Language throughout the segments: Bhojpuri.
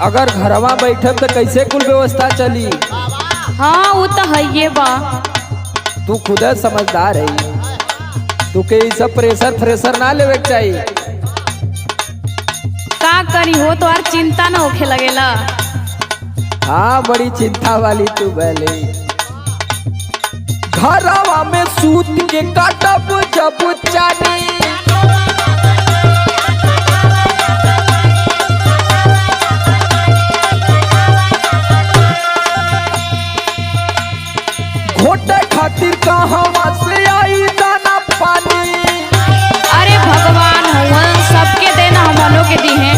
अगर घरवा बैठब तो कैसे कुल व्यवस्था चली। हाँ वो तो है ये बा। तू खुद समझदार है, तू के ई सब प्रेशर फ्रेशर ना लेवे के चाहिए। का करी हो तो यार चिंता ना होखे लगेला। हाँ बड़ी चिंता वाली तू भले। घरवा में सूत के काटब जब चानी, घोटे खातिर कहवा से आई दाना पानी। अरे भगवान हुआ सबके देना हमनों के दी हैं।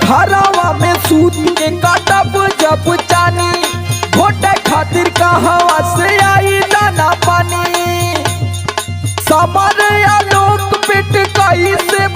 घरवा में सूत के काटब जब चानी, घोटे खातिर कहवा से आई दाना पानी। समर आलोक पेट कैसे